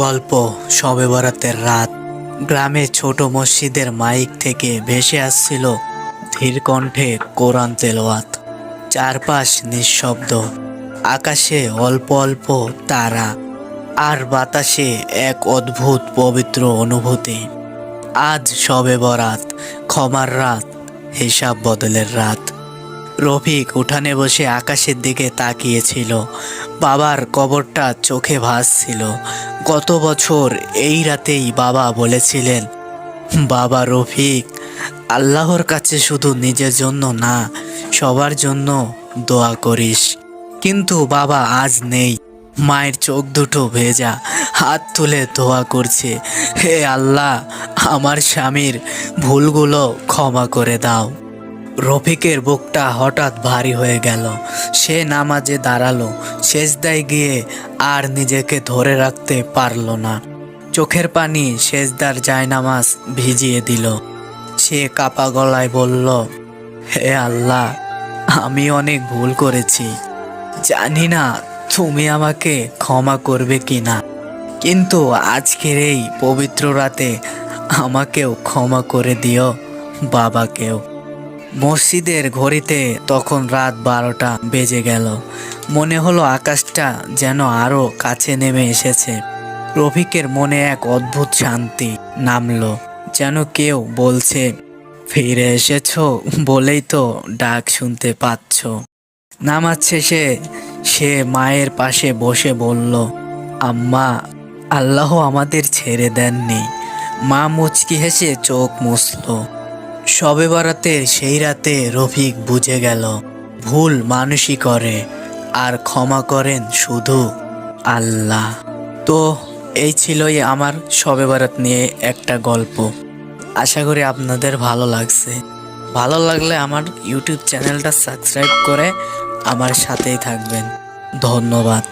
গল্প শবে বরাতের রাত। গ্রামে ছোট মসজিদের মাইক থেকে ভেসে আসছিল ধীর কণ্ঠে কোরআন তেলাওয়াত। চারপাশ নিঃশব্দ, আকাশে অল্প অল্প তারা, আর বাতাসে এক অদ্ভুত পবিত্র অনুভূতি। আজ শবে বরাত, ক্ষমার রাত, হিসাব বদলের রাত। রফিক উঠানে বসে আকাশের দিকে তাকিয়েছিল। বাবার কবরটা চোখে ভাসছিল। গত বছর এই রাতেই বাবা বলেছিলেন, বাবা রফিক, আল্লাহর কাছে শুধু নিজের জন্য না, সবার জন্য দোয়া করিস। কিন্তু বাবা আজ নেই। মায়ের চোখ দুটো ভেজা, হাত তুলে দোয়া করছে, হে আল্লাহ, আমার স্বামীর ভুলগুলো ক্ষমা করে দাও। রফিকের বুকটা হঠাৎ ভারী হয়ে গেল। সে নামাজে দাঁড়ালো, সেজদায় গিয়ে আর নিজেকে ধরে রাখতে পারল না। চোখের পানি সেজদার জায়নামাজ ভিজিয়ে দিল। সে কাপা গলায় বলল, হে আল্লাহ, আমি অনেক ভুল করেছি। জানি না তুমি আমাকে ক্ষমা করবে কি না, কিন্তু আজকের এই পবিত্র রাতে আমাকেও ক্ষমা করে দিও, বাবাকেও। মসজিদের ঘড়িতে তখন রাত 12টা বেজে গেল। মনে হলো আকাশটা যেন আরো কাছে নেমে এসেছে। রফিকের মনে এক অদ্ভুত শান্তি নামলো, যেন কেউ বলছে, ফিরে এসেছো বলেই তো ডাক শুনতে পাচ্ছ। নামাজ শেষে সে মায়ের পাশে বসে বলল, আম্মা, আল্লাহ আমাদের ছেড়ে দেননি। মা মুচকি হেসে চোখ মুছল। শবে বরাতের সেই রাতে রফিক বুঝে গেল, ভুল মানুষই করে, আর ক্ষমা করেন শুধু আল্লাহ। তো এই ছিলই আমার শবে বরাত নিয়ে একটা গল্প। আশা করি আপনাদের ভালো লাগছে। ভালো লাগলে আমার ইউটিউব চ্যানেলটা সাবস্ক্রাইব করে আমার সাথেই থাকবেন। ধন্যবাদ।